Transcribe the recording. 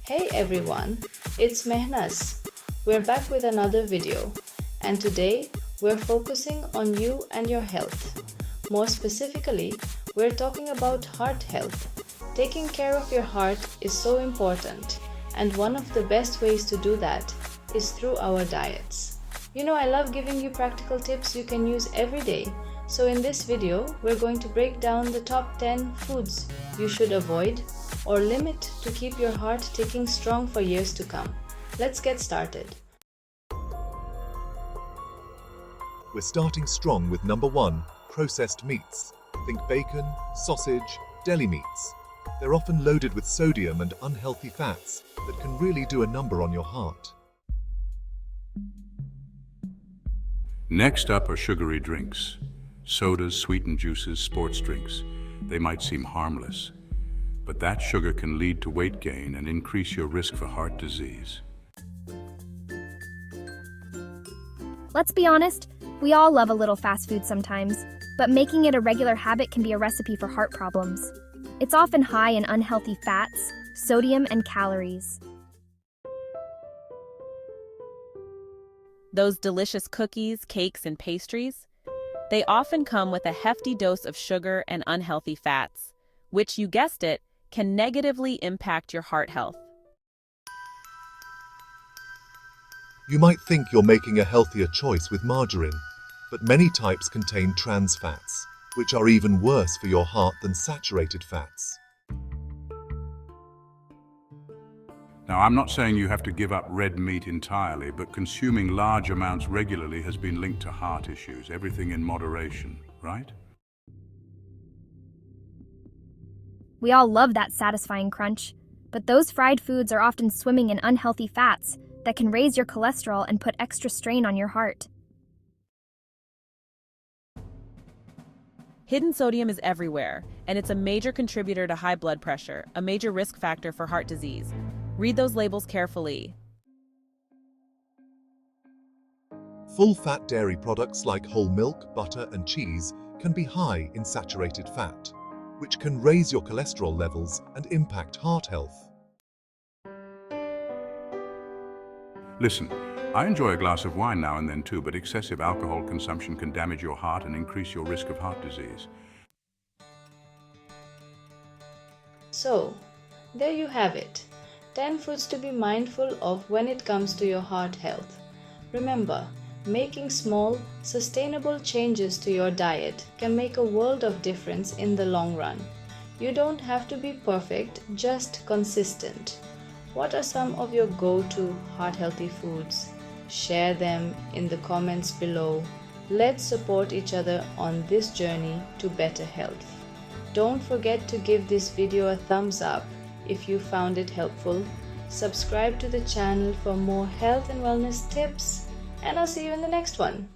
Hey everyone, it's Mehnaz. We're back with another video, and today we're focusing on you and your health. More specifically, we're talking about heart health. Taking care of your heart is so important, and one of the best ways to do that is through our diets. I love giving you practical tips you can use every day. So in this video, we're going to break down the top 10 foods you should avoid or limit to keep your heart ticking strong for years to come. Let's get started. We're starting strong with number 1, processed meats. Think bacon, sausage, deli meats. They're often loaded with sodium and unhealthy fats that can really do a number on your heart. Next up are sugary drinks. Sodas, sweetened juices, sports drinks. They might seem harmless, but that sugar can lead to weight gain and increase your risk for heart disease. Let's be honest, we all love a little fast food sometimes, but making it a regular habit can be a recipe for heart problems. It's often high in unhealthy fats, sodium, and calories. Those delicious cookies, cakes, and pastries, they often come with a hefty dose of sugar and unhealthy fats, which, you guessed it, can negatively impact your heart health. You might think you're making a healthier choice with margarine, but many types contain trans fats, which are even worse for your heart than saturated fats. Now, I'm not saying you have to give up red meat entirely, but consuming large amounts regularly has been linked to heart issues. Everything in moderation, right? We all love that satisfying crunch, but those fried foods are often swimming in unhealthy fats that can raise your cholesterol and put extra strain on your heart. Hidden sodium is everywhere, and it's a major contributor to high blood pressure, a major risk factor for heart disease. Read those labels carefully. Full-fat dairy products like whole milk, butter, and cheese can be high in saturated fat, which can raise your cholesterol levels and impact heart health. Listen, I enjoy a glass of wine now and then too, but excessive alcohol consumption can damage your heart and increase your risk of heart disease. So, there you have it. 10 foods to be mindful of when it comes to your heart health. Remember, making small, sustainable changes to your diet can make a world of difference in the long run. You don't have to be perfect, just consistent. What are some of your go-to heart-healthy foods? Share them in the comments below. Let's support each other on this journey to better health. Don't forget to give this video a thumbs up if you found it helpful. Subscribe to the channel for more health and wellness tips, and I'll see you in the next one.